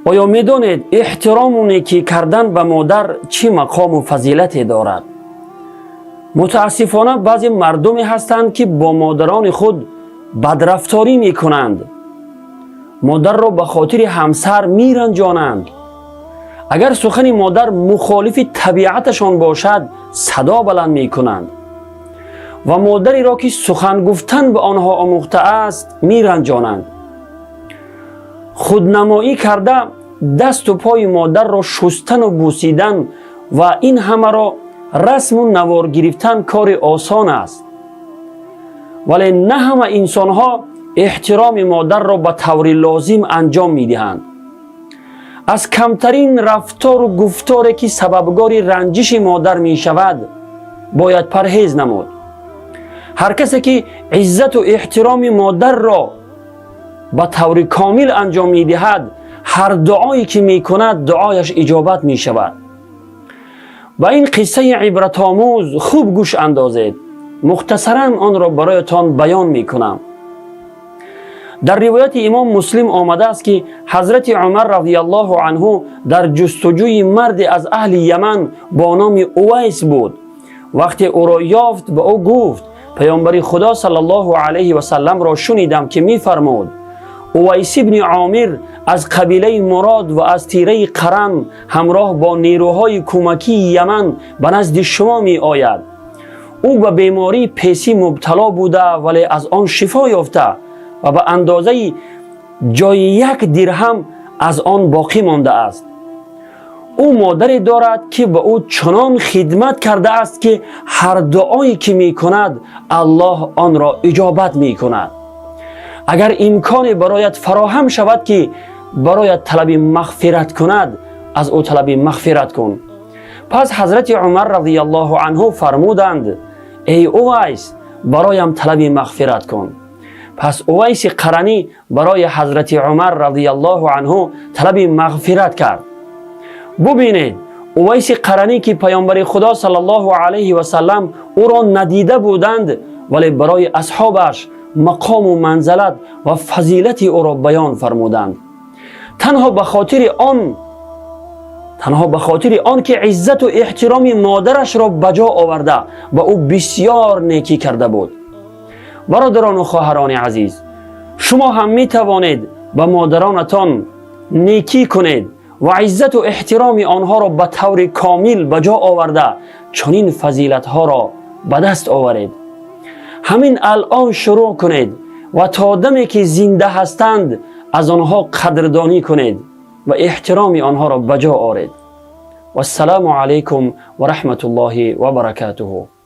آیا می‌دانید احترام و نیکی کردن به مادر چه مقام و فضیلتی دارد؟ متاسفانه بعضی مردمی هستند که با مادران خود بدرفتاری می‌کنند. مادر را به خاطر همسر می‌رنجانند. اگر سخن مادر مخالف طبیعتشان باشد صدا بلند می‌کنند و مادری را که سخن گفتن به آنها آموخته است می‌رنجانند. خودنمایی کرده دست و پای مادر را شستن و بوسیدن و این همه را رسم و نوار گرفتن کار آسان است، ولی نه همه انسان ها احترام مادر را به طور لازم انجام می دهند. از کمترین رفتار و گفتاری که سببگار رنجش مادر می شود باید پرهیز نمود. هر کسی که عزت و احترام مادر را به طور کامل انجام می دهد، هر دعایی که می کند دعایش اجابت می شود. و این قصه عبرت آموز خوب گوش اندازید. مختصراً آن را برایتان بیان می کنم. در روایت امام مسلم آمده است که حضرت عمر رضی الله عنه در جستجوی مرد از اهل یمن با نام اویس بود. وقتی او را یافت به او گفت: پیامبر خدا صلی الله علیه و سلم را شنیدم که می فرمود اویس ابن عامر از قبیله مراد و از تیره قرن همراه با نیروهای کمکی یمن به نزد شما می آید. او به بیماری پیسی مبتلا بوده ولی از آن شفا یافته و به اندازه جای 1 درهم از آن باقی مانده است. او مادری دارد که به او چنان خدمت کرده است که هر دعایی که می کند الله آن را اجابت می کند. اگر امکان برایت فراهم شود که برایت طلب مغفرت کند، از او طلب مغفرت کن. پس حضرت عمر رضی الله عنه فرمودند: ای اویس، برایم طلب مغفرت کن. پس اویس قرنی برای حضرت عمر رضی الله عنه طلب مغفرت کرد. ببینید، اویس قرنی که پیامبر خدا صلی الله علیه و سلم او را ندیده بودند ولی برای اصحابش مقام و منزلت و فضیلت او را بیان فرمودند. تنها به خاطر آن که عزت و احترام مادرش را بجا آورده و او بسیار نیکی کرده بود. برادران و خواهران عزیز، شما هم می توانید به مادرانتان نیکی کنید و عزت و احترام آنها را به طور کامل بجا آورده چنین فضیلت ها را به دست آورید. همین الان شروع کنید و تا دمی که زنده هستند از آنها قدردانی کنید و احترام آنها را بجا آورید. و السلام علیکم و رحمت الله و برکاته.